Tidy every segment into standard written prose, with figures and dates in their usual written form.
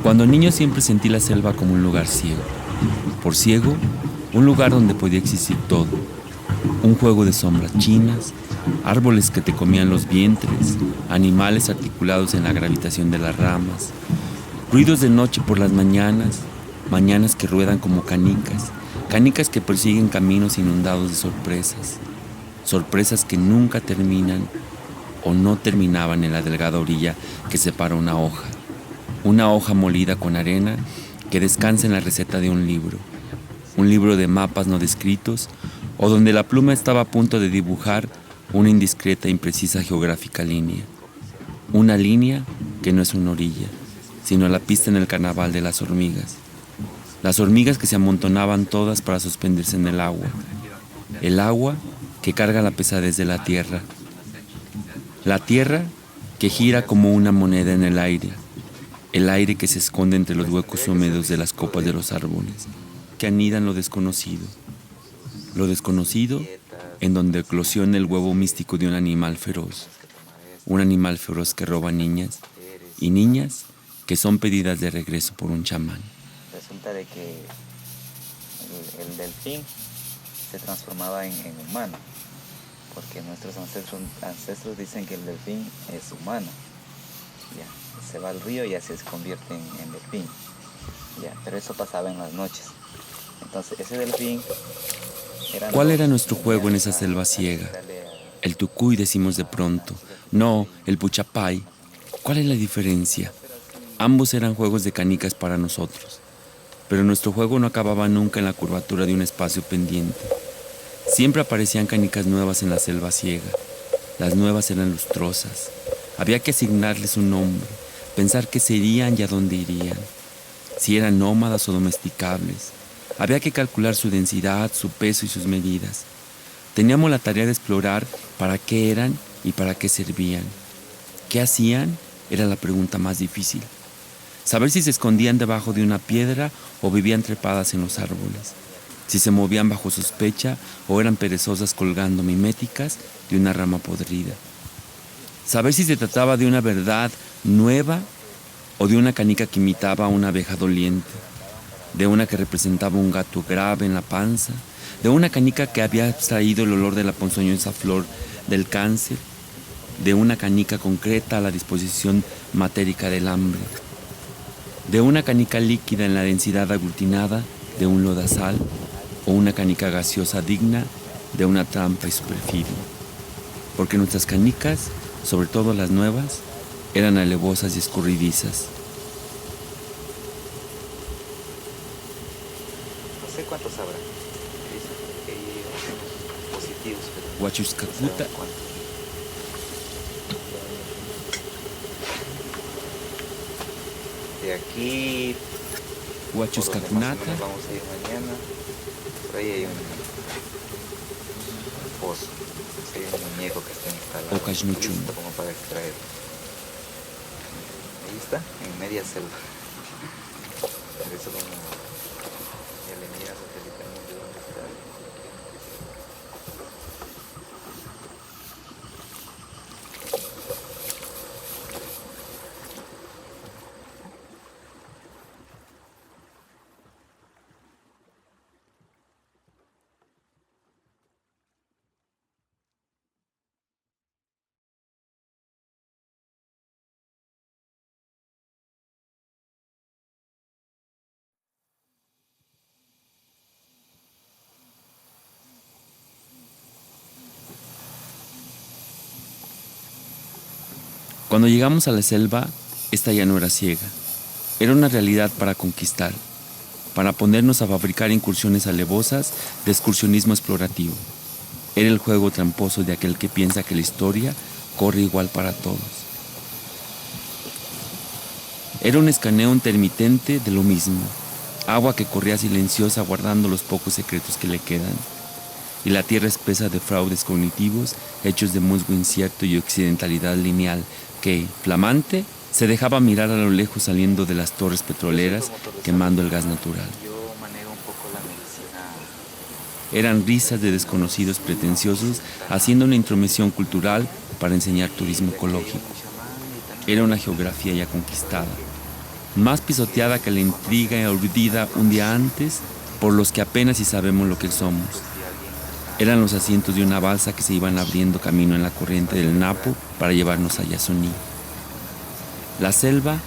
Cuando niño siempre sentí la selva como un lugar ciego. Por ciego, un lugar donde podía existir todo. Un juego de sombras chinas, árboles que te comían los vientres, animales articulados en la gravitación de las ramas, ruidos de noche por las mañanas, mañanas que ruedan como canicas, canicas que persiguen caminos inundados de sorpresas, sorpresas que nunca terminan o no terminaban en la delgada orilla que separa una hoja molida con arena que descansa en la receta de un libro de mapas no descritos o donde la pluma estaba a punto de dibujar una indiscreta e imprecisa geográfica línea. Una línea que no es una orilla, sino la pista en el carnaval de las hormigas. Las hormigas que se amontonaban todas para suspenderse en el agua que carga la pesadez de la tierra que gira como una moneda en el aire que se esconde entre los huecos húmedos de las copas de los árboles, que anidan lo desconocido en donde eclosiona el huevo místico de un animal feroz que roba niñas y niñas que son pedidas de regreso por un chamán. Resulta de que el delfín se transformaba en humano, porque nuestros ancestros dicen que el delfín es humano. Ya, se va al río y ya se convierte en delfín. Ya, pero eso pasaba en las noches. Entonces ese delfín era... ¿Cuál era nuestro juego en esa selva ciega? El tucuy, decimos de pronto. No, el puchapay. ¿Cuál es la diferencia? Ambos eran juegos de canicas para nosotros. Pero nuestro juego no acababa nunca en la curvatura de un espacio pendiente. Siempre aparecían canicas nuevas en la selva ciega. Las nuevas eran lustrosas. Había que asignarles un nombre, pensar qué serían y a dónde irían. Si eran nómadas o domesticables. Había que calcular su densidad, su peso y sus medidas. Teníamos la tarea de explorar para qué eran y para qué servían. ¿Qué hacían? Era la pregunta más difícil. Saber si se escondían debajo de una piedra o vivían trepadas en los árboles. Si se movían bajo sospecha o eran perezosas colgando miméticas de una rama podrida. Saber si se trataba de una verdad nueva o de una canica que imitaba a una abeja doliente. De una que representaba un gato grave en la panza. De una canica que había extraído el olor de la ponzoñosa flor del cáncer. De una canica concreta a la disposición matérica del hambre. De una canica líquida en la densidad aglutinada de un lodazal o una canica gaseosa digna de una trampa y superficie. Porque nuestras canicas, sobre todo las nuevas, eran alevosas y escurridizas. No sé cuántos habrá. Positivos, pero... Huachuscacuta. De aquí... Huachuscacunata. Vamos a ir mañana. Por ahí hay un pozo. Hay un muñeco que está instalado. Ocasnuchun. Listo como para extraer. Ahí está, en media selva. Por eso como ya le mira satelitalmente dónde está. Cuando llegamos a la selva, esta ya no era ciega. Era una realidad para conquistar, para ponernos a fabricar incursiones alevosas de excursionismo explorativo. Era el juego tramposo de aquel que piensa que la historia corre igual para todos. Era un escaneo intermitente de lo mismo, agua que corría silenciosa guardando los pocos secretos que le quedan, y la tierra espesa de fraudes cognitivos hechos de musgo incierto y occidentalidad lineal que, flamante, se dejaba mirar a lo lejos saliendo de las torres petroleras quemando el gas natural. Yo manejo un poco la medicina. Eran risas de desconocidos pretenciosos haciendo una intromisión cultural para enseñar turismo ecológico. Era una geografía ya conquistada. más pisoteada que la intriga urdida un día antes por los que apenas si sabemos lo que somos. Eran los asientos de una balsa que se iban abriendo camino en la corriente del Napo para llevarnos a Yasuní. La selva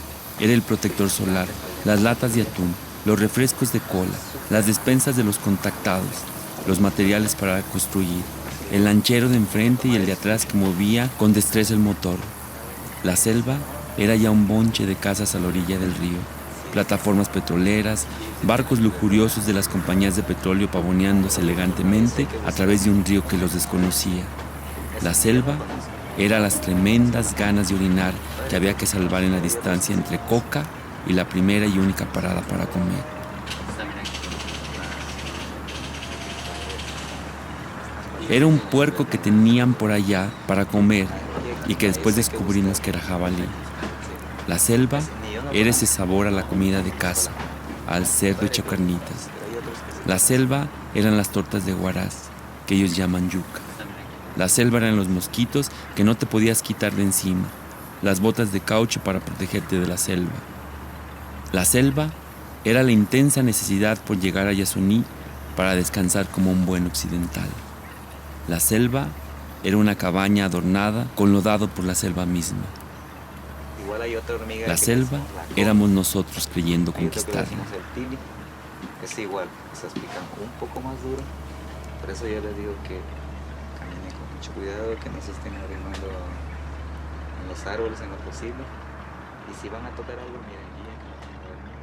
era el protector solar, las latas de atún, los refrescos de cola, las despensas de los contactados, los materiales para construir, el lanchero de enfrente y el de atrás que movía con destreza el motor. La selva era ya un bonche de casas a la orilla del río, plataformas petroleras, barcos lujuriosos de las compañías de petróleo pavoneándose elegantemente a través de un río que los desconocía. La selva era las tremendas ganas de orinar que había que salvar en la distancia entre Coca y la primera y única parada para comer. Era un puerco que tenían por allá para comer y que después descubrimos que era jabalí. La selva era ese sabor a la comida de casa, al cerdo hecho carnitas. La selva eran las tortas de huaraz, que ellos llaman yuca. La selva eran los mosquitos que no te podías quitar de encima, las botas de caucho para protegerte de la selva. La selva era la intensa necesidad por llegar a Yasuní para descansar como un buen occidental. La selva era una cabaña adornada con lo dado por la selva misma. La selva éramos nosotros creyendo conquistarla. Es igual, esas pican un poco más duro, por eso yo les digo que caminen con mucho cuidado, que no se estén arrimando en los árboles en lo posible, y si van a tocar algo, miren, guíen que no tengan hormigas.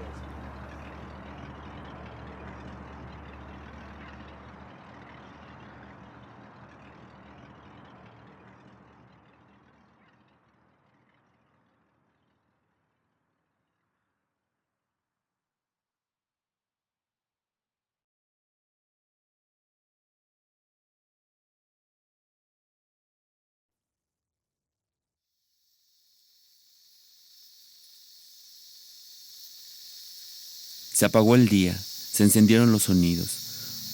Se apagó el día, se encendieron los sonidos.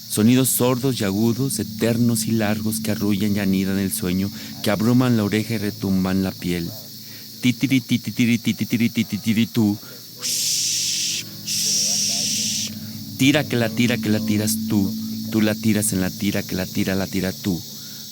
Sonidos sordos y agudos, eternos y largos que arrullan y anidan el sueño, que abruman la oreja y retumban la piel. Titiri titiri titiri titiri tú. Tira que la tiras tú la tiras en la tira tú.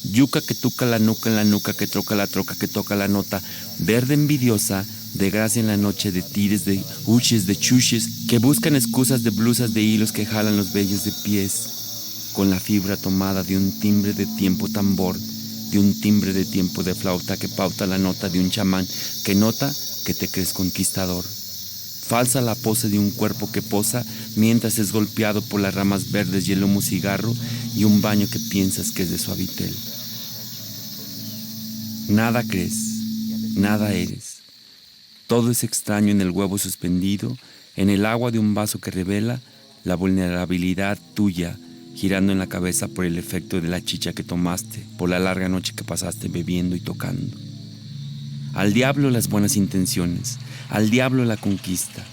Yuca que tuca la nuca que troca la troca que toca la nota, verde envidiosa, de gracia en la noche de tires, de huches, de chuches, que buscan excusas de blusas de hilos que jalan los vellos de pies, con la fibra tomada de un timbre de tiempo tambor, de un timbre de tiempo de flauta que pauta la nota de un chamán, que nota que te crees conquistador. Falsa la pose de un cuerpo que posa mientras es golpeado por las ramas verdes y el humo cigarro y un baño que piensas que es de suavitel. Nada crees, nada eres. Todo es extraño en el huevo suspendido, en el agua de un vaso que revela la vulnerabilidad tuya, girando en la cabeza por el efecto de la chicha que tomaste, por la larga noche que pasaste bebiendo y tocando. Al diablo las buenas intenciones, al diablo la conquista.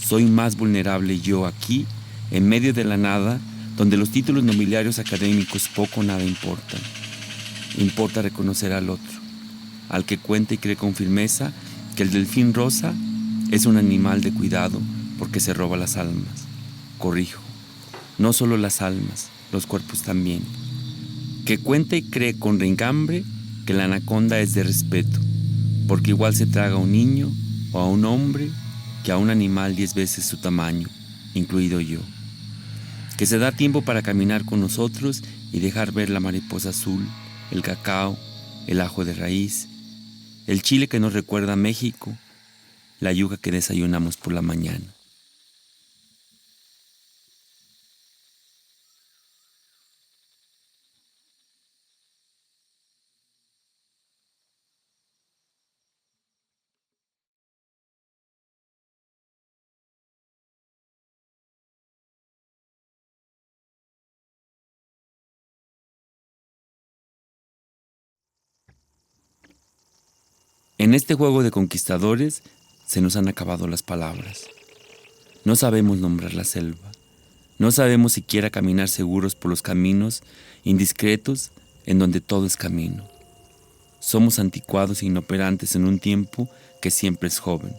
Soy más vulnerable yo aquí, en medio de la nada, donde los títulos nobiliarios académicos poco o nada importan. Importa reconocer al otro, al que cuenta y cree con firmeza que el delfín rosa es un animal de cuidado porque se roba las almas. Corrijo, no solo las almas, los cuerpos también. Que cuenta y cree con reingambre que la anaconda es de respeto, porque igual se traga a un niño o a un hombre que a un animal 10 veces su tamaño, incluido yo. Que se da tiempo para caminar con nosotros y dejar ver la mariposa azul, el cacao, el ajo de raíz, el chile que nos recuerda a México, la yuca que desayunamos por la mañana. En este juego de conquistadores se nos han acabado las palabras. No sabemos nombrar la selva. No sabemos siquiera caminar seguros por los caminos indiscretos en donde todo es camino. Somos anticuados e inoperantes en un tiempo que siempre es joven.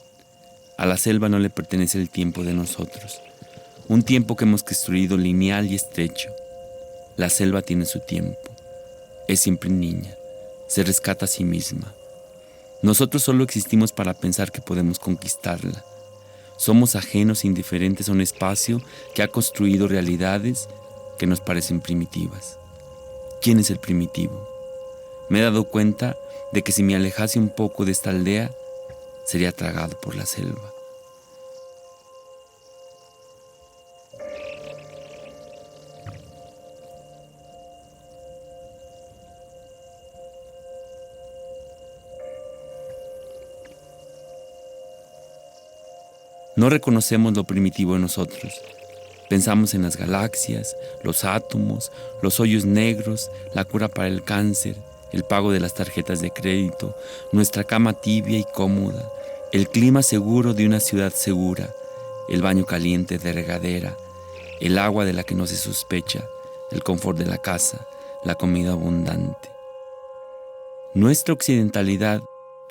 A la selva no le pertenece el tiempo de nosotros, un tiempo que hemos construido lineal y estrecho. La selva tiene su tiempo, es siempre niña, se rescata a sí misma. Nosotros solo existimos para pensar que podemos conquistarla. Somos ajenos e indiferentes a un espacio que ha construido realidades que nos parecen primitivas. ¿Quién es el primitivo? Me he dado cuenta de que si me alejase un poco de esta aldea, sería tragado por la selva. No reconocemos lo primitivo en nosotros. Pensamos en las galaxias, los átomos, los hoyos negros, la cura para el cáncer, el pago de las tarjetas de crédito, nuestra cama tibia y cómoda, el clima seguro de una ciudad segura, el baño caliente de regadera, el agua de la que no se sospecha, el confort de la casa, la comida abundante. Nuestra occidentalidad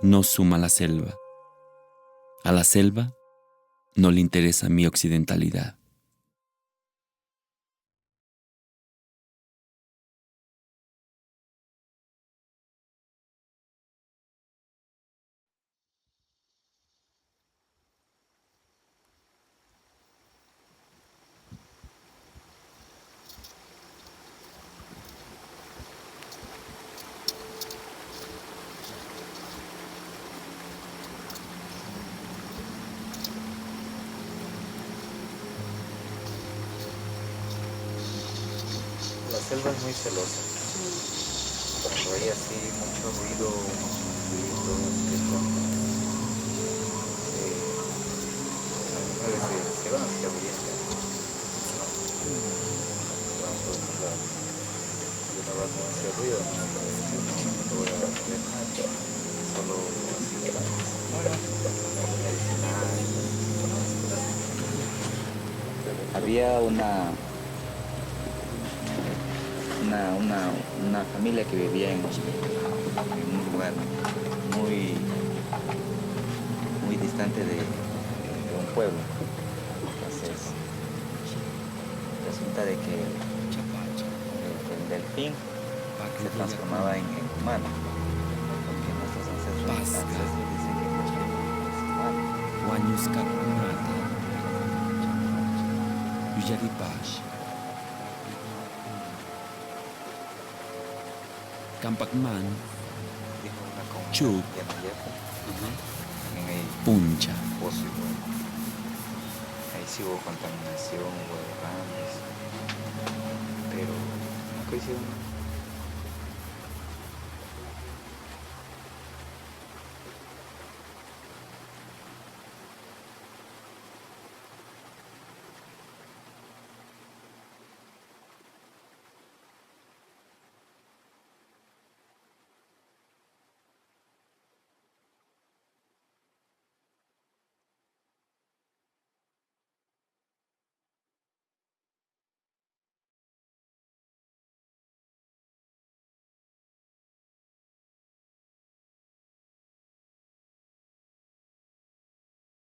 no suma a la selva. A la selva no le interesa mi occidentalidad. La selva es muy celosa. Cuando hay así mucho ruido, muchos gritos, a veces se van hacia abriendo. Van por un lado. Y una va con ese ruido, no voy a hacer nada. Solo así medicinal. Había una familia que vivía en un lugar muy, muy distante de un pueblo. Entonces, resulta de que el delfín se transformaba en humano, porque nuestros ancestros dicen que el delfín es humano. Campagman, Dijo una comunidad Chuk, también hay Puncha. pozo igual. Ahí sí hubo contaminación, hubo derrames, pero no coincidieron.